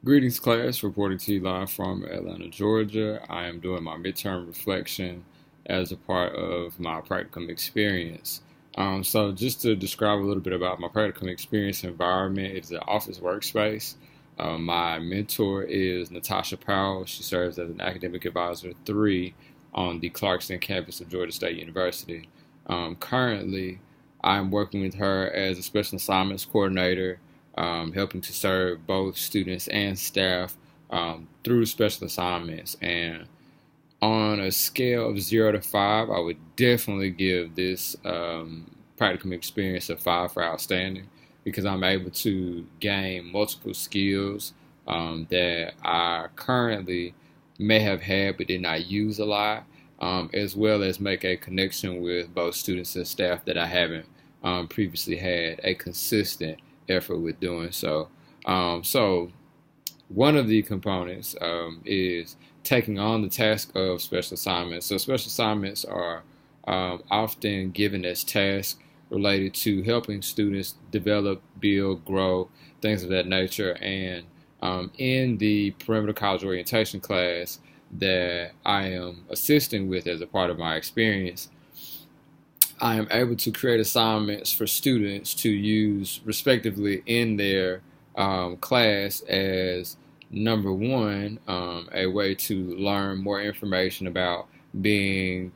Greetings, class. Reporting to you live from Atlanta, Georgia. I am doing my midterm reflection as a part of my practicum experience. So, just to describe a little bit about my practicum experience environment, it's an office workspace. My mentor is Natasha Powell. She serves as an academic advisor 3 on the Clarkston campus of Georgia State University. Currently, I'm working with her as a special assignments coordinator, helping to serve both students and staff through special assignments. And on a scale of 0 to 5, I would definitely give this practicum experience a 5 for outstanding because I'm able to gain multiple skills that I currently may have had but did not use a lot, as well as make a connection with both students and staff that I haven't previously had a consistent effort with doing so. So one of the components is taking on the task of special assignments. So special assignments are often given as tasks related to helping students develop, build, grow, things of that nature. And in the perimeter college orientation class that I am assisting with as a part of my experience, I am able to create assignments for students to use respectively in their class as number one, a way to learn more information about being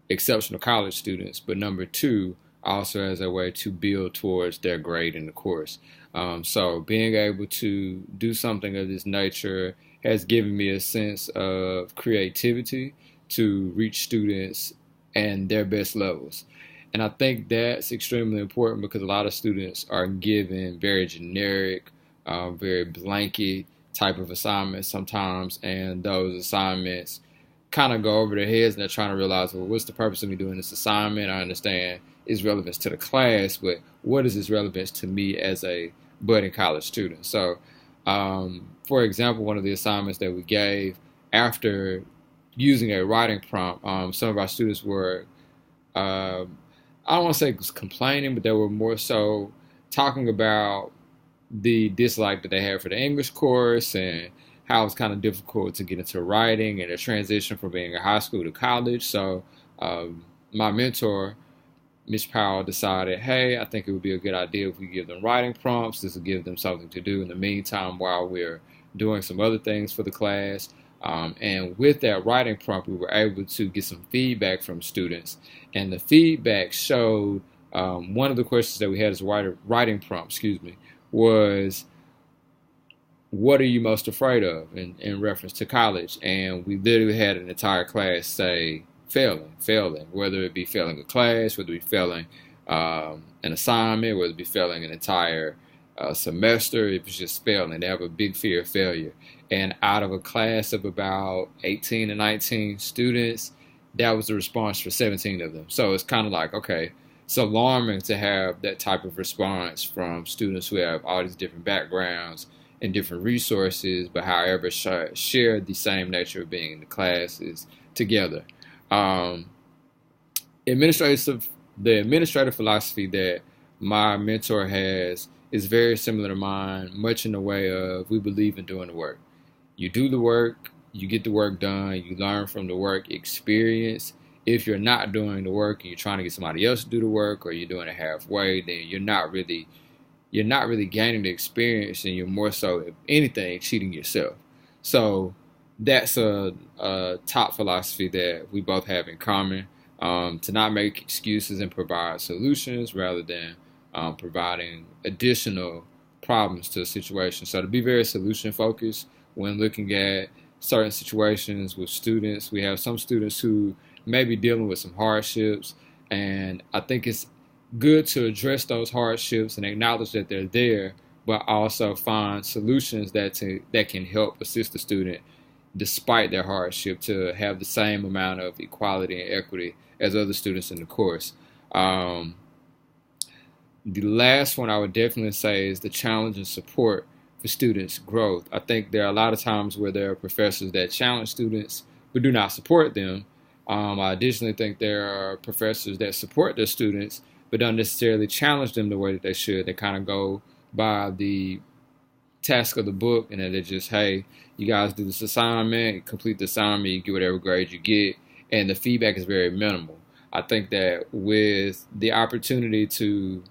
exceptional college students, but number two, also as a way to build towards their grade in the course. So being able to do something of this nature has given me a sense of creativity to reach students and their best levels. And I think that's extremely important because a lot of students are given very generic, very blanket type of assignments sometimes, and those assignments kind of go over their heads and they're trying to realize, well, what's the purpose of me doing this assignment? I understand its relevance to the class, but what is its relevance to me as a budding college student? So, for example, one of the assignments that we gave after using a writing prompt, some of our students were uh, I don't want to say complaining, but they were more so talking about the dislike that they had for the English course and how it's kind of difficult to get into writing and a transition from being a high school to college. So my mentor, Miss Powell, decided, hey, I think it would be a good idea if we give them writing prompts. This will give them something to do in the meantime while we're doing some other things for the class. And with that writing prompt, we were able to get some feedback from students. And the feedback showed one of the questions that we had as a writing prompt, was what are you most afraid of in reference to college? And we literally had an entire class say failing, whether it be failing a class, whether it be failing an assignment, whether it be failing an entire semester, it was just failing. They have a big fear of failure. And out of a class of about 18 to 19 students, that was the response for 17 of them. So it's kind of like, okay, it's alarming to have that type of response from students who have all these different backgrounds and different resources, but however share the same nature of being in the classes together. Um, administrative the administrative philosophy that my mentor has is very similar to mine, much in the way of we believe in doing the work. You do the work, you get the work done, you learn from the work experience. If you're not doing the work and you're trying to get somebody else to do the work or you're doing it halfway, then you're not really gaining the experience and you're more so, if anything, cheating yourself. So that's a top philosophy that we both have in common, to not make excuses and provide solutions rather than providing additional problems to a situation. So to be very solution focused when looking at certain situations with students, we have some students who may be dealing with some hardships, and I think it's good to address those hardships and acknowledge that they're there, but also find solutions that can help assist the student despite their hardship to have the same amount of equality and equity as other students in the course. Um, the last one I would definitely say is the challenge and support for students' growth. I think there are a lot of times where there are professors that challenge students but do not support them. I additionally think there are professors that support their students but don't necessarily challenge them the way that they should. They kind of go by the task of the book, and then they just, hey, you guys do this assignment, complete the assignment, you get whatever grade you get, and the feedback is very minimal. I think that with the opportunity to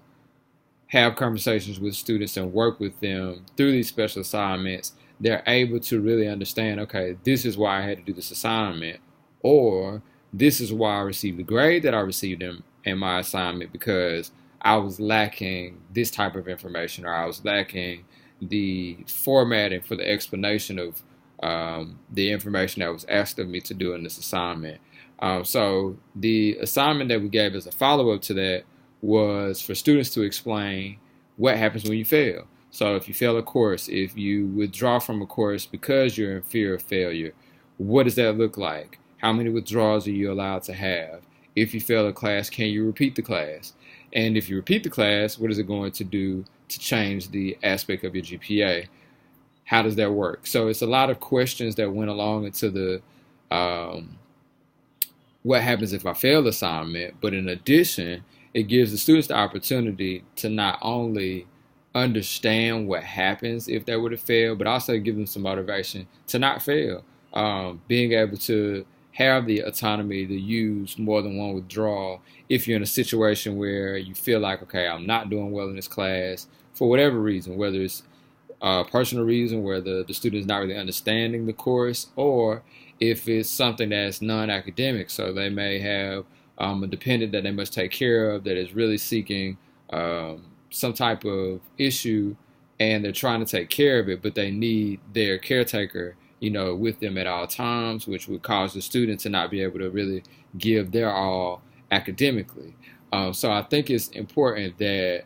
have conversations with students and work with them through these special assignments, they're able to really understand, okay, this is why I had to do this assignment, or this is why I received the grade that I received in my assignment, because I was lacking this type of information, or I was lacking the formatting for the explanation of the information that was asked of me to do in this assignment. So the assignment that we gave as a follow-up to that was for students to explain what happens when you fail. So if you fail a course, if you withdraw from a course because you're in fear of failure, what does that look like? How many withdrawals are you allowed to have? If you fail a class, can you repeat the class? And if you repeat the class, what is it going to do to change the aspect of your GPA? How does that work? So it's a lot of questions that went along into the what happens if I fail the assignment, but in addition, it gives the students the opportunity to not only understand what happens if they were to fail, but also give them some motivation to not fail. Being able to have the autonomy to use more than one withdrawal if you're in a situation where you feel like, okay, I'm not doing well in this class for whatever reason, whether it's a personal reason where the student's not really understanding the course, or if it's something that's non-academic. So they may have a dependent that they must take care of that is really seeking some type of issue, and they're trying to take care of it, but they need their caretaker, with them at all times, which would cause the student to not be able to really give their all academically. So I think it's important that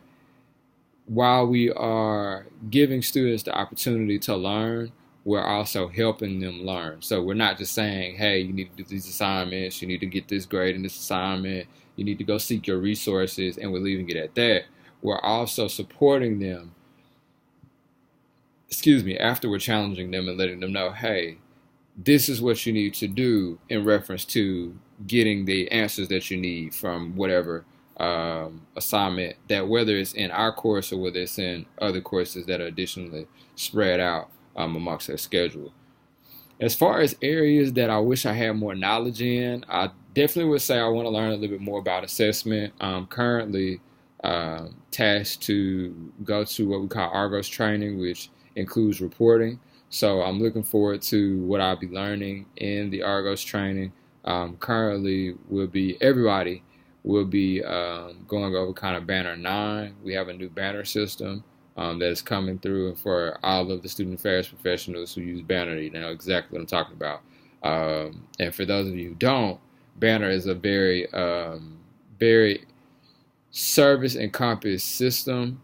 while we are giving students the opportunity to learn, we're also helping them learn. So we're not just saying, hey, you need to do these assignments, you need to get this grade in this assignment, you need to go seek your resources, and we're leaving it at that. We're also supporting them, after we're challenging them and letting them know, hey, this is what you need to do in reference to getting the answers that you need from whatever assignment, that whether it's in our course or whether it's in other courses that are additionally spread out amongst their schedule. As far as areas that I wish I had more knowledge in, I definitely would say I want to learn a little bit more about assessment. I'm currently tasked to go to what we call Argos training, which includes reporting. So I'm looking forward to what I'll be learning in the Argos training. Currently, everybody will be going over kind of Banner 9. We have a new banner system that's coming through, and for all of the student affairs professionals who use Banner, you know exactly what I'm talking about. And for those of you who don't, Banner is a very, very service encompassed system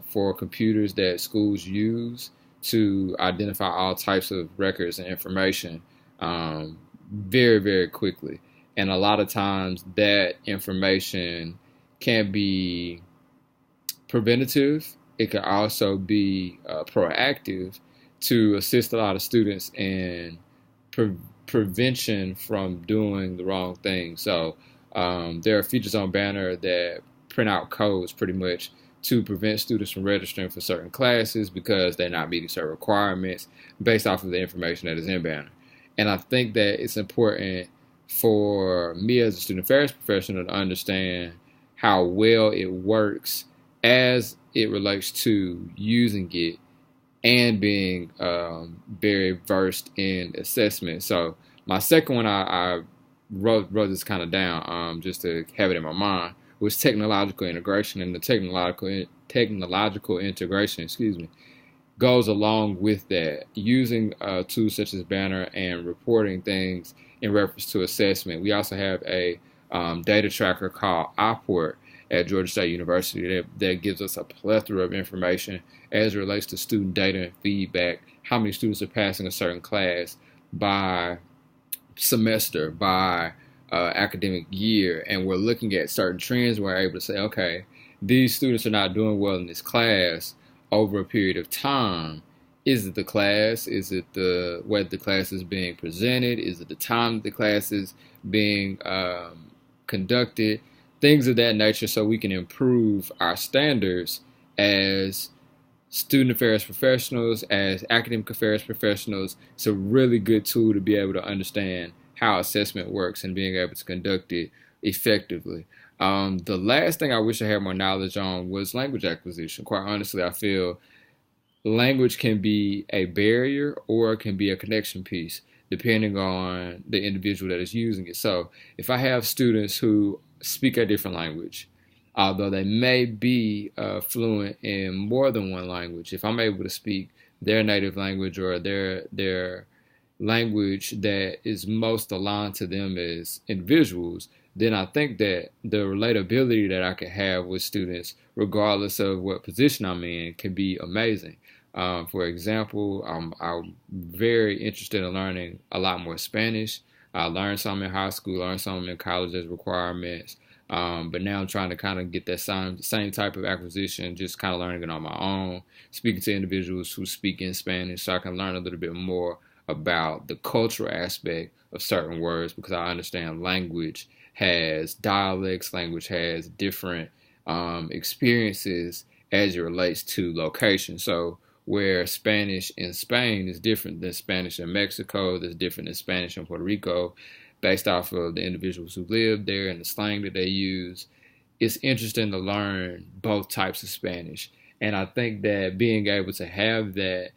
for computers that schools use to identify all types of records and information very, very quickly. And a lot of times that information can be preventative. It can also be proactive to assist a lot of students in prevention from doing the wrong thing. So there are features on Banner that print out codes pretty much to prevent students from registering for certain classes because they're not meeting certain requirements based off of the information that is in Banner. And I think that it's important for me as a student affairs professional to understand how well it works as it relates to using it and being very versed in assessment. So my second one, I wrote this kind of down just to have it in my mind, was technological integration. And the technological integration, goes along with that, using tools such as Banner and reporting things in reference to assessment. We also have a data tracker called iPort at Georgia State University that gives us a plethora of information as it relates to student data and feedback, how many students are passing a certain class by semester, by academic year, and we're looking at certain trends. We're able to say, okay, these students are not doing well in this class over a period of time. Is it the class? Is it the way the class is being presented? Is it the time the class is being conducted? Things of that nature, so we can improve our standards as student affairs professionals, as academic affairs professionals, it's a really good tool to be able to understand how assessment works and being able to conduct it effectively. The last thing I wish I had more knowledge on was language acquisition. Quite honestly, I feel language can be a barrier or it can be a connection piece depending on the individual that is using it. So if I have students who speak a different language, although they may be fluent in more than one language, if I'm able to speak their native language or their language that is most aligned to them as individuals, then I think that the relatability that I can have with students, regardless of what position I'm in, can be amazing. For example, I'm very interested in learning a lot more Spanish. I learned some in high school, learned some in college as requirements. But now I'm trying to kind of get that same type of acquisition, just kind of learning it on my own, speaking to individuals who speak in Spanish so I can learn a little bit more about the cultural aspect of certain words, because I understand language has dialects, language has different experiences as it relates to location. So where Spanish in Spain is different than Spanish in Mexico, that's different than Spanish in Puerto Rico, based off of the individuals who live there and the slang that they use. It's interesting to learn both types of Spanish. And I think that being able to have that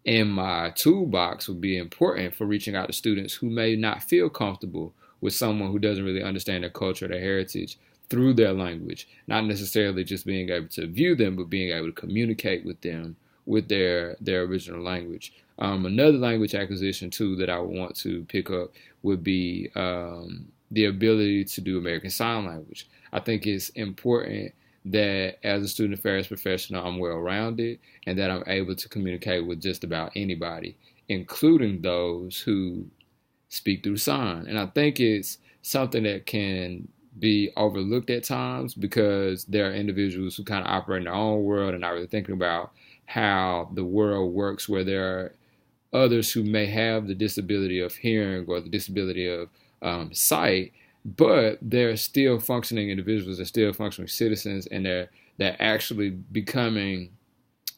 in my toolbox would be important for reaching out to students who may not feel comfortable with someone who doesn't really understand their culture, their heritage through their language. Not necessarily just being able to view them, but being able to communicate with them with their original language. Another language acquisition tool that I would want to pick up would be the ability to do American Sign Language. I think it's important that as a student affairs professional, I'm well-rounded and that I'm able to communicate with just about anybody, including those who speak through sign. And I think it's something that can be overlooked at times because there are individuals who kind of operate in their own world and not really thinking about how the world works, where there are others who may have the disability of hearing or the disability of sight, but they're still functioning individuals, they're still functioning citizens, and they're actually becoming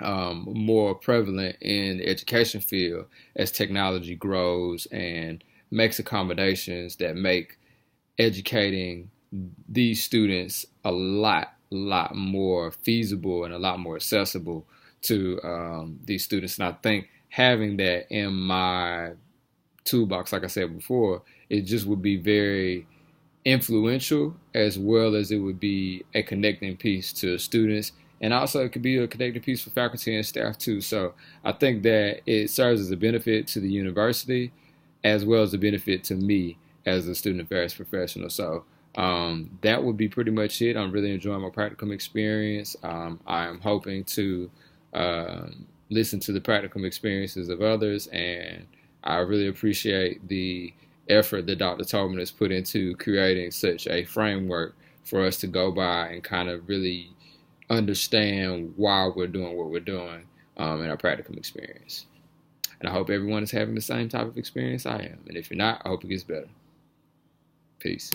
more prevalent in the education field as technology grows and makes accommodations that make educating these students a lot more feasible and a lot more accessible to these students. And I think having that in my toolbox, like I said before, it just would be very influential, as well as it would be a connecting piece to students, and also it could be a connecting piece for faculty and staff too. So I think that it serves as a benefit to the university as well as a benefit to me as a student affairs professional. So that would be pretty much it. I'm really enjoying my practicum experience. I am hoping to listen to the practicum experiences of others, and I really appreciate the effort that Dr. Tobin has put into creating such a framework for us to go by and kind of really understand why we're doing what we're doing in our practicum experience. And I hope everyone is having the same type of experience I am. And if you're not, I hope it gets better. Peace.